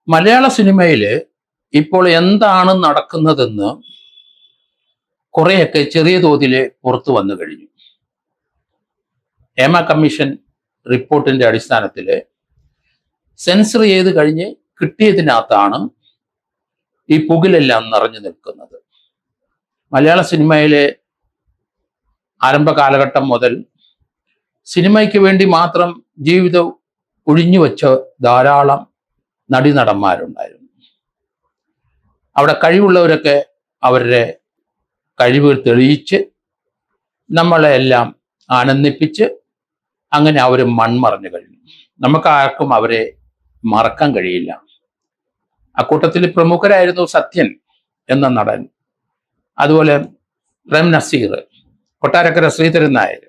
മലയാള സിനിമയിൽ ഇപ്പോൾ എന്താണ് നടക്കുന്നതെന്ന് കുറെയൊക്കെ ചെറിയ തോതിൽ പുറത്തു വന്നു കഴിഞ്ഞു. ഹേമ കമ്മീഷൻ റിപ്പോർട്ടിന്റെ അടിസ്ഥാനത്തിൽ സെൻസർ ചെയ്ത് കഴിഞ്ഞ് കിട്ടിയതിനകത്താണ് ഈ പുകിലെല്ലാം നിറഞ്ഞു നിൽക്കുന്നത്. മലയാള സിനിമയിലെ ആരംഭ കാലഘട്ടം മുതൽ സിനിമയ്ക്ക് വേണ്ടി മാത്രം ജീവിതം ഒഴിഞ്ഞു വെച്ച ധാരാളം നടന്മാരുണ്ടായിരുന്നു. അവിടെ കഴിവുള്ളവരൊക്കെ അവരുടെ കഴിവുകൾ തെളിയിച്ച് നമ്മളെ എല്ലാം ആനന്ദിപ്പിച്ച് അങ്ങനെ അവർ മൺമറഞ്ഞു കഴിഞ്ഞു. നമുക്ക് ആർക്കും അവരെ മറക്കാൻ കഴിയില്ല. അക്കൂട്ടത്തിൽ പ്രമുഖരായിരുന്നു സത്യൻ എന്ന നടൻ, അതുപോലെ പ്രേം നസീർ, കൊട്ടാരക്കര ശ്രീധരൻ നായർ,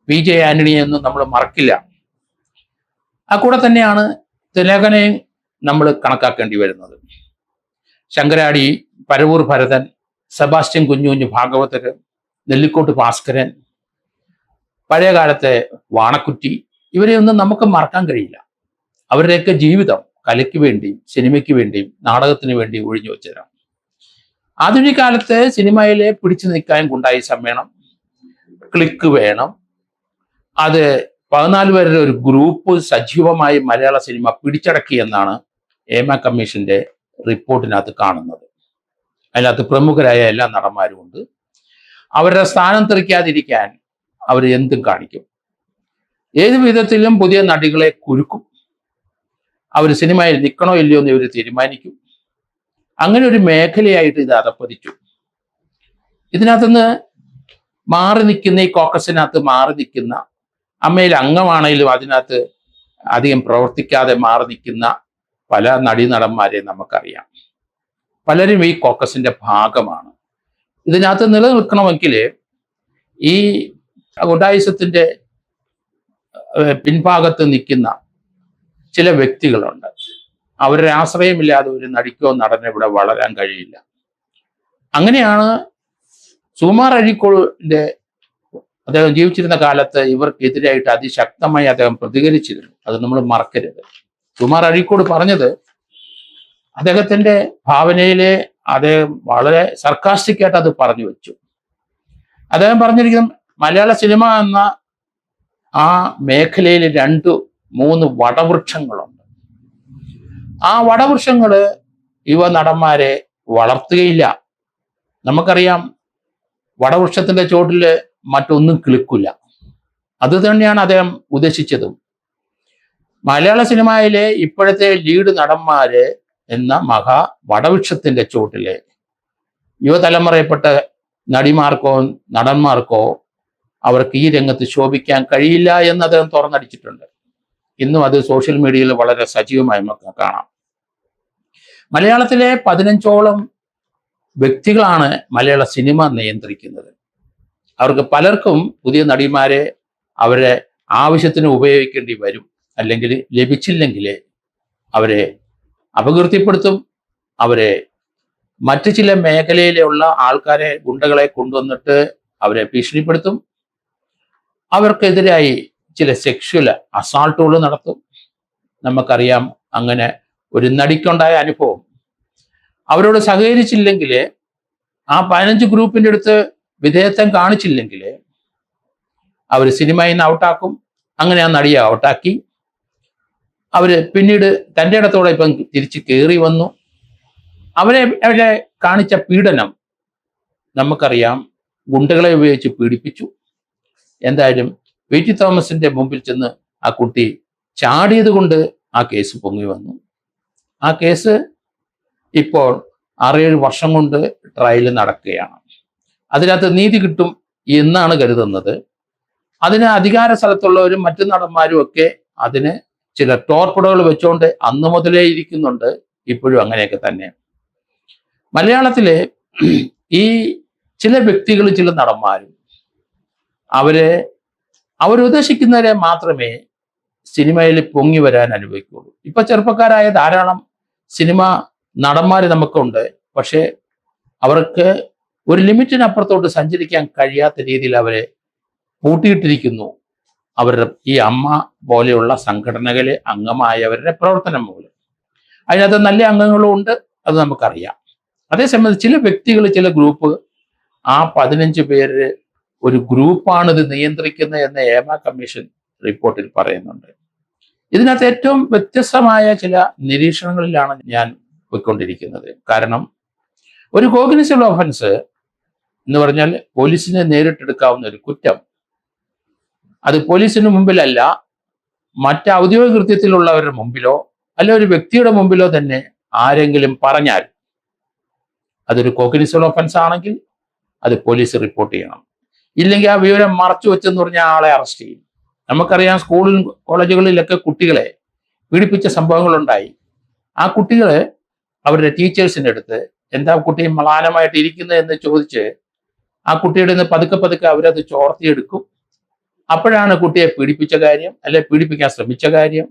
PJ ആന്റണിയൊന്നും നമ്മൾ മറക്കില്ല. ആ കൂടെ തന്നെയാണ് തിലകനെയും നമ്മൾ കണക്കാക്കേണ്ടി വരുന്നത്. ശങ്കരാടി, പരവൂർ ഭരതൻ, സെബാസ്റ്റ്യൻ കുഞ്ഞുഞ്ഞു ഭാഗവതർ, നെല്ലിക്കോട്ട് ഭാസ്കരൻ, പഴയ കാലത്തെ വാണക്കുറ്റി, ഇവരെയൊന്നും നമുക്ക് മറക്കാൻ കഴിയില്ല. അവരുടെയൊക്കെ ജീവിതം കലയ്ക്ക് വേണ്ടിയും സിനിമയ്ക്ക് വേണ്ടിയും നാടകത്തിന് വേണ്ടിയും ഒഴിഞ്ഞു വെച്ചതാണ്. ആധുനിക കാലത്ത് സിനിമയിലെ പിടിച്ചു നിൽക്കാൻ ഗുണ്ടായി വേണം, ക്ലിക്ക് വേണം. അത് 14 പേരുടെ ഒരു ഗ്രൂപ്പ് സജീവമായി മലയാള സിനിമ പിടിച്ചടക്കി എന്നാണ് ഹേമ കമ്മീഷന്റെ റിപ്പോർട്ടിനകത്ത് കാണുന്നത്. അതിനകത്ത് പ്രമുഖരായ എല്ലാ നടന്മാരും ഉണ്ട്. അവരുടെ സ്ഥാനം തെറിക്കാതിരിക്കാൻ അവർ എന്തും കാണിക്കും. ഏത് വിധത്തിലും പുതിയ നടികളെ കുരുക്കും. അവർ സിനിമയിൽ നിൽക്കണോ ഇല്ലയോ എന്ന് ഇവർ തീരുമാനിക്കും. അങ്ങനെ ഒരു മേഖലയായിട്ട് ഇത് അധപ്പതിച്ചു. ഇതിനകത്തുനിന്ന് മാറി നിൽക്കുന്ന, ഈ കോക്കസിനകത്ത് മാറി നിൽക്കുന്ന, അമ്മയിൽ അംഗമാണെങ്കിലും അതിനകത്ത് അധികം പ്രവർത്തിക്കാതെ മാറി നിൽക്കുന്ന പല നടന്മാരെ നമുക്കറിയാം. പലരും ഈ കോക്കസിന്റെ ഭാഗമാണ്. ഇതിനകത്ത് നിലനിൽക്കണമെങ്കിൽ ഈ ഗുണ്ടായിസത്തിന്റെ പിൻഭാഗത്ത് നിൽക്കുന്ന ചില വ്യക്തികളുണ്ട്. അവരുടെ ആശ്രയമില്ലാതെ ഒരു നടിക്കോ നടനോ ഇവിടെ വളരാൻ കഴിയില്ല. അങ്ങനെയാണ് സുകുമാർ അഴീക്കോടിന്റെ അദ്ദേഹം ജീവിച്ചിരുന്ന കാലത്ത് ഇവർക്കെതിരായിട്ട് അതിശക്തമായി അദ്ദേഹം പ്രതികരിച്ചിരുന്നു. അത് നമ്മൾ മറക്കരുത്. സുകുമാർ അഴീക്കോട് പറഞ്ഞത്, അദ്ദേഹത്തിന്റെ ഭാവനയിലെ അദ്ദേഹം വളരെ സർക്കാസ്റ്റിക്കായിട്ട് അത് പറഞ്ഞു വെച്ചു. അദ്ദേഹം പറഞ്ഞിരിക്കുന്ന മലയാള സിനിമ എന്ന ആ മേഖലയിൽ 2-3 വടവൃക്ഷങ്ങളുണ്ട്. ആ വടവൃക്ഷങ്ങള് യുവ നടന്മാരെ വളർത്തുകയില്ല. നമുക്കറിയാം, വടവൃക്ഷത്തിന്റെ ചോട്ടില് മറ്റൊന്നും കിളിക്കില്ല. അത് തന്നെയാണ് അദ്ദേഹം ഉദ്ദേശിച്ചതും. മലയാള സിനിമയിലെ ഇപ്പോഴത്തെ ലീഡ് നടന്മാര് എന്ന മഹാ വടവൃക്ഷത്തിന്റെ ചോട്ടില് യുവതലമുറയിൽപ്പെട്ട നടിമാർക്കോ നടന്മാർക്കോ അവർക്ക് ഈ രംഗത്ത് ശോഭിക്കാൻ കഴിയില്ല എന്ന് അദ്ദേഹം തുറന്നടിച്ചിട്ടുണ്ട്. ഇന്നും അത് സോഷ്യൽ മീഡിയയിൽ വളരെ സജീവമായി നമുക്ക് കാണാം. മലയാളത്തിലെ 15ഓളം വ്യക്തികളാണ് മലയാള സിനിമ നിയന്ത്രിക്കുന്നത്. അവർക്ക് പലർക്കും പുതിയ നടിമാരെ അവരെ ആവശ്യത്തിന് ഉപയോഗിക്കേണ്ടി വരും. അല്ലെങ്കിൽ ലഭിച്ചില്ലെങ്കിൽ അവരെ അപകീർത്തിപ്പെടുത്തും. അവരെ മറ്റു ചില മേഖലയിലുള്ള ആൾക്കാരെ, ഗുണ്ടകളെ കൊണ്ടുവന്നിട്ട് അവരെ ഭീഷണിപ്പെടുത്തും. അവർക്കെതിരായി ചില സെക്ഷൽ അസാൾട്ടുകൾ നടത്തും. നമുക്കറിയാം അങ്ങനെ ഒരു നടിക്കുണ്ടായ അനുഭവം. അവരോട് സഹകരിച്ചില്ലെങ്കിൽ, ആ 15 ഗ്രൂപ്പിൻ്റെ അടുത്ത് വിധേയത്വം കാണിച്ചില്ലെങ്കിൽ അവർ സിനിമയിൽ നിന്ന് ഔട്ടാക്കും. അങ്ങനെ ആ നടിയെ ഔട്ടാക്കി. അവര് പിന്നീട് തൻ്റെ ഇടത്തോടെ ഇപ്പം തിരിച്ച് കയറി വന്നു. അവരെ കാണിച്ച പീഡനം നമുക്കറിയാം. ഗുണ്ടകളെ ഉപയോഗിച്ച് പീഡിപ്പിച്ചു. എന്തായാലും VT തോമസിന്റെ മുമ്പിൽ ചെന്ന് ആ കുട്ടി ചാടിയത് കൊണ്ട് ആ കേസ് പൊങ്ങി വന്നു. ആ കേസ് ഇപ്പോൾ 6-7 വർഷം കൊണ്ട് ട്രയൽ നടക്കുകയാണ്. അതിനകത്ത് നീതി കിട്ടും എന്നാണ് കരുതുന്നത്. അതിന് അധികാര സ്ഥലത്തുള്ളവരും മറ്റു നടന്മാരും ഒക്കെ അതിന് ചില ടോർപ്പിടകൾ വെച്ചുകൊണ്ട് അന്ന് മുതലേ ഇരിക്കുന്നുണ്ട്. ഇപ്പോഴും അങ്ങനെയൊക്കെ തന്നെ. മലയാളത്തിലെ ഈ ചില വ്യക്തികൾ, ചില നടന്മാരും അവരുദ്ദേശിക്കുന്നവരെ മാത്രമേ സിനിമയിൽ പൊങ്ങി വരാൻ അനുഭവിക്കുള്ളൂ. ഇപ്പൊ ചെറുപ്പക്കാരായ ധാരാളം സിനിമ നടന്മാർ നമുക്കുണ്ട്. പക്ഷെ അവർക്ക് ഒരു ലിമിറ്റിനപ്പുറത്തോട്ട് സഞ്ചരിക്കാൻ കഴിയാത്ത രീതിയിൽ അവരെ പൂട്ടിയിട്ടിരിക്കുന്നു. അവരുടെ ഈ അമ്മ പോലെയുള്ള സംഘടനകളിലെ അംഗമായവരുടെ പ്രവർത്തനം മൂലം. അതിനകത്ത് നല്ല അംഗങ്ങളും ഉണ്ട്, അത് നമുക്കറിയാം. അതേസമയം ചില വ്യക്തികൾ, ചില ഗ്രൂപ്പ്, ആ 15 പേര് ഒരു ഗ്രൂപ്പാണ് ഇത് നിയന്ത്രിക്കുന്നത് എന്ന് ഏമ കമ്മീഷൻ റിപ്പോർട്ടിൽ പറയുന്നുണ്ട്. ഇതിനകത്ത് ഏറ്റവും വ്യത്യസ്തമായ ചില നിരീക്ഷണങ്ങളിലാണ് ഞാൻ പോയിക്കൊണ്ടിരിക്കുന്നത്. കാരണം ഒരു കോഗ്നിസബിൾ ഒഫൻസ് എന്ന് പറഞ്ഞാൽ പോലീസിനെ നേരിട്ടെടുക്കാവുന്ന ഒരു കുറ്റം, അത് പോലീസിന് മുമ്പിലല്ല, മറ്റ് ഔദ്യോഗിക കൃത്യത്തിലുള്ളവരുടെ മുമ്പിലോ അല്ല ഒരു വ്യക്തിയുടെ മുമ്പിലോ തന്നെ ആരെങ്കിലും പറഞ്ഞാൽ അതൊരു കോഗ്നിസബിൾ ഒഫൻസ് ആണെങ്കിൽ അത് പോലീസ് റിപ്പോർട്ട് ചെയ്യണം. ഇല്ലെങ്കിൽ ആ വിവരം മറച്ചു വെച്ചെന്ന് പറഞ്ഞാൽ ആളെ അറസ്റ്റ് ചെയ്യും. നമുക്കറിയാം, സ്കൂളിലും കോളേജുകളിലൊക്കെ കുട്ടികളെ പീഡിപ്പിച്ച സംഭവങ്ങളുണ്ടായി. ആ കുട്ടികള് അവരുടെ ടീച്ചേഴ്സിൻ്റെ അടുത്ത് എന്താ കുട്ടി മലാനമായിട്ട് ഇരിക്കുന്നത് എന്ന് ചോദിച്ച് ആ കുട്ടിയുടെ നിന്ന് പതുക്കെ പതുക്കെ അവരത് ചോർത്തിയെടുക്കും. അപ്പോഴാണ് കുട്ടിയെ പീഡിപ്പിച്ച കാര്യം, അല്ലെ പീഡിപ്പിക്കാൻ ശ്രമിച്ച കാര്യം,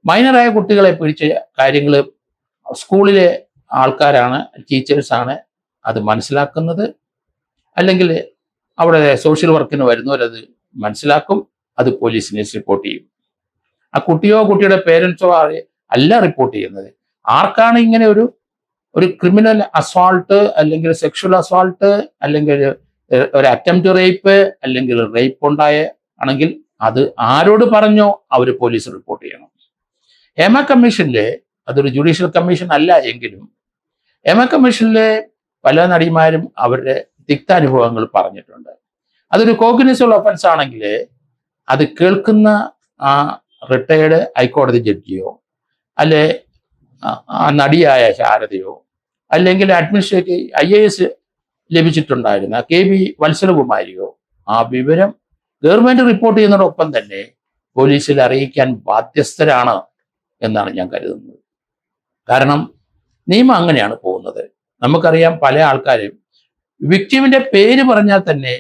മൈനറായ കുട്ടികളെ പീഡിച്ച കാര്യങ്ങൾ സ്കൂളിലെ ആൾക്കാരാണ്, ടീച്ചേഴ്സാണ് അത് മനസ്സിലാക്കുന്നത്. അല്ലെങ്കിൽ അവിടെ സോഷ്യൽ വർക്കിന് വരുന്നവരത് മനസ്സിലാക്കും, അത് പോലീസിനെ റിപ്പോർട്ട് ചെയ്യും. ആ കുട്ടിയോ കുട്ടിയുടെ പേരൻസോ അല്ല റിപ്പോർട്ട് ചെയ്യുന്നത്. ആർക്കാണ് ഇങ്ങനെ ഒരു ക്രിമിനൽ അസോൾട്ട്, അല്ലെങ്കിൽ സെക്ഷൽ അസോൾട്ട്, അല്ലെങ്കിൽ ഒരു അറ്റംപ്റ്റ് റേപ്പ്, അല്ലെങ്കിൽ റേപ്പ് ആണെങ്കിൽ അത് ആരോട് പറഞ്ഞോ അവർ പോലീസ് റിപ്പോർട്ട് ചെയ്യണം. ഏമ കമ്മീഷനിലെ, അതൊരു ജുഡീഷ്യൽ കമ്മീഷൻ അല്ല എങ്കിലും ഏമ കമ്മീഷനിലെ പല നടിമാരും അവരുടെ തിക്താനുഭവങ്ങൾ പറഞ്ഞിട്ടുണ്ട്. അതൊരു കോഗ്നിസബിൾ ഒഫൻസ് ആണെങ്കിൽ അത് കേൾക്കുന്ന ആ റിട്ടയർഡ് ഹൈക്കോടതി ജഡ്ജിയോ അല്ലെ ആ നടിയായ ശാരദയോ അല്ലെങ്കിൽ അഡ്മിനിസ്ട്രേറ്റീവ് IAS ലഭിച്ചിട്ടുണ്ടായിരുന്ന KB വത്സലകുമാരിയോ ആ വിവരം ഗവൺമെന്റ് റിപ്പോർട്ട് ചെയ്യുന്നതോടൊപ്പം തന്നെ പോലീസിൽ അറിയിക്കാൻ ബാധ്യസ്ഥരാണ് എന്നാണ് ഞാൻ കരുതുന്നത്. കാരണം നിയമം അങ്ങനെയാണ് പോകുന്നത്. നമുക്കറിയാം, പല ആൾക്കാരും വിക്ടിമിന്റെ പേര് പറഞ്ഞാൽ തന്നെ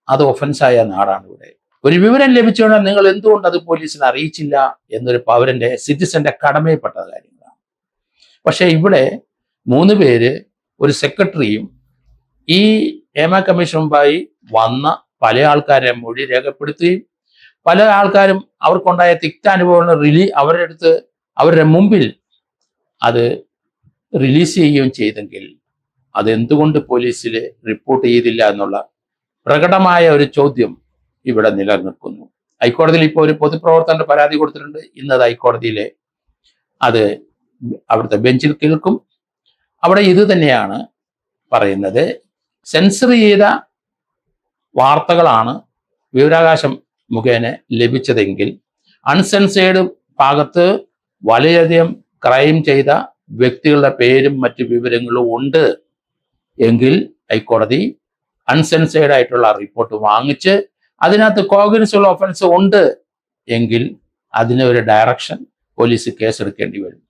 അത് ഒഫൻസായ നാടാണ് ഇവിടെ. ഒരു വിവരം ലഭിച്ചുകൊണ്ട് നിങ്ങൾ എന്തുകൊണ്ട് അത് പോലീസിനെ അറിയിച്ചില്ല എന്നൊരു പൗരന്റെ, സിറ്റിസന്റെ കടമയിൽപ്പെട്ട കാര്യങ്ങളാണ്. പക്ഷെ ഇവിടെ 3 പേര്, ഒരു സെക്രട്ടറിയും ഈ ഏമ കമ്മീഷൻ മുമ്പായി വന്ന പല ആൾക്കാരെ മൊഴി രേഖപ്പെടുത്തുകയും പല ആൾക്കാരും അവർക്കുണ്ടായ തിക്താനുഭവങ്ങൾ അവരുടെ മുമ്പിൽ അത് റിലീസ് ചെയ്യുകയും ചെയ്തെങ്കിൽ അതെന്തുകൊണ്ട് പോലീസിൽ റിപ്പോർട്ട് ചെയ്തില്ല എന്നുള്ള പ്രകടമായ ഒരു ചോദ്യം ഇവിടെ നിലനിൽക്കുന്നു. ഹൈക്കോടതിയിൽ ഇപ്പോൾ ഒരു പൊതുപ്രവർത്തകന്റെ പരാതി കൊടുത്തിട്ടുണ്ട്. ഇന്നത് ഹൈക്കോടതിയിലെ അത് അവിടുത്തെ ബെഞ്ചിൽ കേൾക്കും. അവിടെ ഇത് തന്നെയാണ് പറയുന്നത്. സെൻസർ ചെയ്ത വാർത്തകളാണ് വിവരാവകാശം മുഖേന ലഭിച്ചതെങ്കിൽ അൺസെൻസേർഡ് ഭാഗത്ത് വളരെയധികം ക്രൈം ചെയ്ത വ്യക്തികളുടെ പേരും മറ്റു വിവരങ്ങളും ഉണ്ട് എങ്കിൽ ഹൈക്കോടതി അൺസെൻസേർഡ് ആയിട്ടുള്ള റിപ്പോർട്ട് വാങ്ങിച്ച് അതിനകത്ത് കോഗ്നിസബിൾ ഒഫൻസ് ഉണ്ട് എങ്കിൽ അതിന് ഒരു ഡയറക്ഷൻ പോലീസ് കേസെടുക്കേണ്ടി വരും.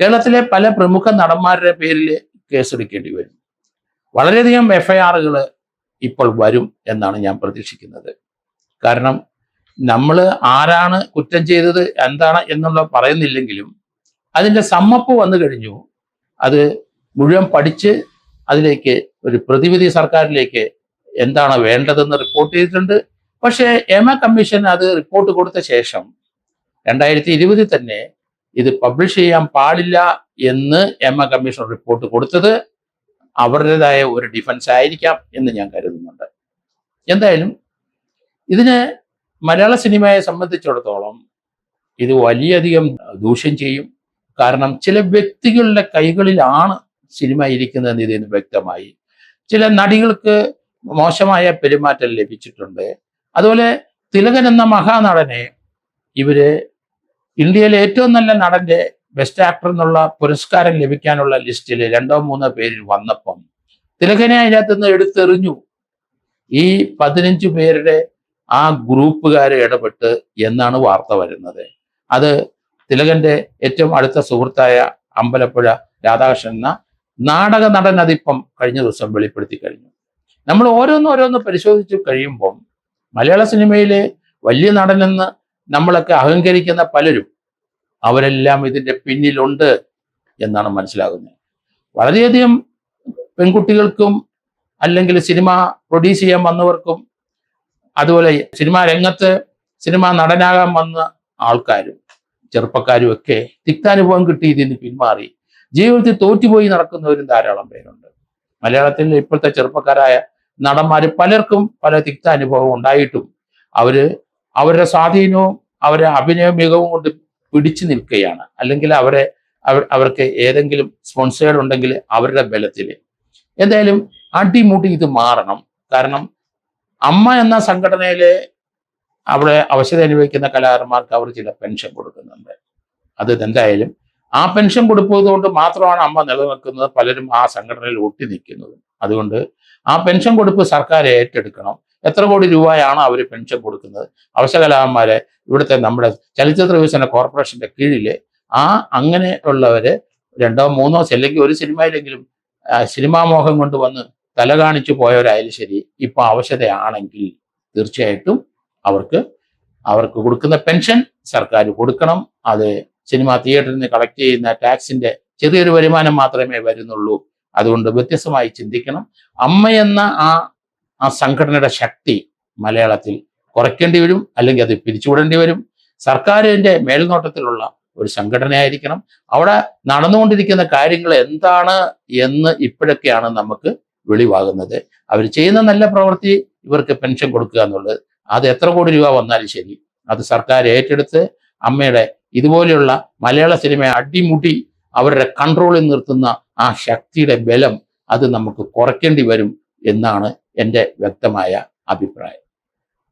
കേരളത്തിലെ പല പ്രമുഖ നടന്മാരുടെ പേരിൽ കേസെടുക്കേണ്ടി വരും. വളരെയധികം FIRകൾ ഇപ്പോൾ വരും എന്നാണ് ഞാൻ പ്രതീക്ഷിക്കുന്നത്. കാരണം നമ്മൾ ആരാണ് കുറ്റം ചെയ്തത് എന്താണ് എന്നുള്ള പറയുന്നില്ലെങ്കിലും അതിൻ്റെ സമ്മപ്പ് വന്നു കഴിഞ്ഞു. അത് മുഴുവൻ പഠിച്ച് അതിലേക്ക് ഒരു പ്രതിവിധി സർക്കാരിലേക്ക് എന്താണ് വേണ്ടതെന്ന് റിപ്പോർട്ട് ചെയ്തിട്ടുണ്ട്. പക്ഷേ ഏമ കമ്മീഷൻ അത് റിപ്പോർട്ട് കൊടുത്ത ശേഷം 2020 തന്നെ ഇത് പബ്ലിഷ് ചെയ്യാൻ പാടില്ല എന്ന് ഏമ കമ്മീഷൻ റിപ്പോർട്ട് കൊടുത്തത് അവരുടേതായ ഒരു ഡിഫൻസ് ആയിരിക്കാം എന്ന് ഞാൻ കരുതുന്നുണ്ട്. എന്തായാലും ഇതിന് മലയാള സിനിമയെ സംബന്ധിച്ചിടത്തോളം ഇത് വലിയധികം ദൂഷ്യം ചെയ്യും. കാരണം ചില വ്യക്തികളുടെ കൈകളിലാണ് സിനിമ ഇരിക്കുന്നതെന്ന് ഇതിന് വ്യക്തമായി. ചില നടികൾക്ക് മോശമായ പെരുമാറ്റം ലഭിച്ചിട്ടുണ്ട്. അതുപോലെ തിലകൻ എന്ന മഹാനടനെ ഇവര് ഇന്ത്യയിലെ ഏറ്റവും നല്ല നടന്റെ ബെസ്റ്റ് ആക്ടർ എന്നുള്ള പുരസ്കാരം ലഭിക്കാനുള്ള ലിസ്റ്റിൽ 2-3 പേരിൽ വന്നപ്പം തിലകനെ അതിനകത്ത് നിന്ന് എടുത്തെറിഞ്ഞു. ഈ 15 പേരുടെ ആ ഗ്രൂപ്പുകാരെ ഇടപെട്ട് എന്നാണ് വാർത്ത വരുന്നത്. അത് തിലകന്റെ ഏറ്റവും അടുത്ത സുഹൃത്തായ അമ്പലപ്പുഴ രാധാകൃഷ്ണൻ എന്ന നാടക നടൻ അതിപ്പം കഴിഞ്ഞ ദിവസം വെളിപ്പെടുത്തി കഴിഞ്ഞു. നമ്മൾ ഓരോന്ന് പരിശോധിച്ച് കഴിയുമ്പം മലയാള സിനിമയിലെ വലിയ നടനെന്ന് നമ്മളൊക്കെ അഹങ്കരിക്കുന്ന പലരും അവരെല്ലാം ഇതിൻ്റെ പിന്നിലുണ്ട് എന്നാണ് മനസ്സിലാകുന്നത്. വളരെയധികം പെൺകുട്ടികൾക്കും അല്ലെങ്കിൽ സിനിമ പ്രൊഡ്യൂസ് ചെയ്യാൻ വന്നവർക്കും അതുപോലെ സിനിമാ രംഗത്ത് സിനിമാ നടനാകാൻ വന്ന ആൾക്കാരും ചെറുപ്പക്കാരും ഒക്കെ തിക്താനുഭവം കിട്ടി ഇതിന് പിന്മാറി ജീവിതത്തിൽ തോറ്റുപോയി നടക്കുന്നവരും ധാരാളം പേരുണ്ട്. മലയാളത്തിൽ ഇപ്പോഴത്തെ ചെറുപ്പക്കാരായ നടന്മാര് പലർക്കും പല തിക്താനുഭവം ഉണ്ടായിട്ടും അവരുടെ സ്വാധീനവും അവരുടെ അഭിനയ മികവും കൊണ്ട് പിടിച്ചു നിൽക്കുകയാണ്. അല്ലെങ്കിൽ അവർക്ക് ഏതെങ്കിലും സ്പോൺസേഡ് ഉണ്ടെങ്കിൽ അവരുടെ ബലത്തിൽ. എന്തായാലും അടിമുടി ഇത് മാറണം. കാരണം അമ്മ എന്ന സംഘടനയിലെ അവിടെ അവശത അനുഭവിക്കുന്ന കലാകാരന്മാർക്ക് അവർ ചില പെൻഷൻ കൊടുക്കുന്നുണ്ട്. അത് എന്തായാലും ആ പെൻഷൻ കൊടുക്കുന്നതുകൊണ്ട് മാത്രമാണ് അമ്മ നിലനിൽക്കുന്നത്. പലരും ആ സംഘടനയിൽ ഒട്ടി നിൽക്കുന്നത്. അതുകൊണ്ട് ആ പെൻഷൻ കൊടുപ്പ് സർക്കാർ ഏറ്റെടുക്കണം. എത്ര കോടി രൂപയാണ് അവർ പെൻഷൻ കൊടുക്കുന്നത്? അവശ കലാകാരന്മാരെ ഇവിടുത്തെ നമ്മുടെ ചലച്ചിത്ര വികസന കോർപ്പറേഷന്റെ കീഴിൽ അങ്ങനെ ഉള്ളവര് 2 or 3 അല്ലെങ്കിൽ ഒരു സിനിമയിലെങ്കിലും സിനിമാ മോഹം കൊണ്ട് വന്ന് തല കാണിച്ചു പോയവരായാലും ശരി, ഇപ്പൊ അവശതയാണെങ്കിൽ തീർച്ചയായിട്ടും അവർക്ക് കൊടുക്കുന്ന പെൻഷൻ സർക്കാർ കൊടുക്കണം. അത് സിനിമാ തിയേറ്ററിൽ നിന്ന് കളക്ട് ചെയ്യുന്ന ടാക്സിന്റെ ചെറിയൊരു വരുമാനം മാത്രമേ വരുന്നുള്ളൂ. അതുകൊണ്ട് വ്യത്യസ്തമായി ചിന്തിക്കണം. അമ്മ എന്ന ആ സംഘടനയുടെ ശക്തി മലയാളത്തിൽ കുറയ്ക്കേണ്ടി വരും, അല്ലെങ്കിൽ അത് പിരിച്ചുവിടേണ്ടി വരും. സർക്കാരിന്റെ മേൽനോട്ടത്തിലുള്ള ഒരു സംഘടനയായിരിക്കണം. അവിടെ നടന്നുകൊണ്ടിരിക്കുന്ന കാര്യങ്ങൾ എന്താണ് എന്ന് ഇപ്പോഴൊക്കെയാണ് നമുക്ക് വെളിവാകുന്നത്. അവർ ചെയ്യുന്ന നല്ല പ്രവൃത്തി ഇവർക്ക് പെൻഷൻ കൊടുക്കുക എന്നുള്ളത്, അത് എത്ര കോടി രൂപ വന്നാലും ശരി, അത് സർക്കാർ ഏറ്റെടുത്ത് അമ്മയുടെ ഇതുപോലെയുള്ള മലയാള സിനിമയെ അടിമുടി അവരുടെ കൺട്രോളിൽ നിർത്തുന്ന ആ ശക്തിയുടെ ബലം അത് നമുക്ക് കുറയ്ക്കേണ്ടി വരും എന്നാണ് എൻ്റെ വ്യക്തമായ അഭിപ്രായം.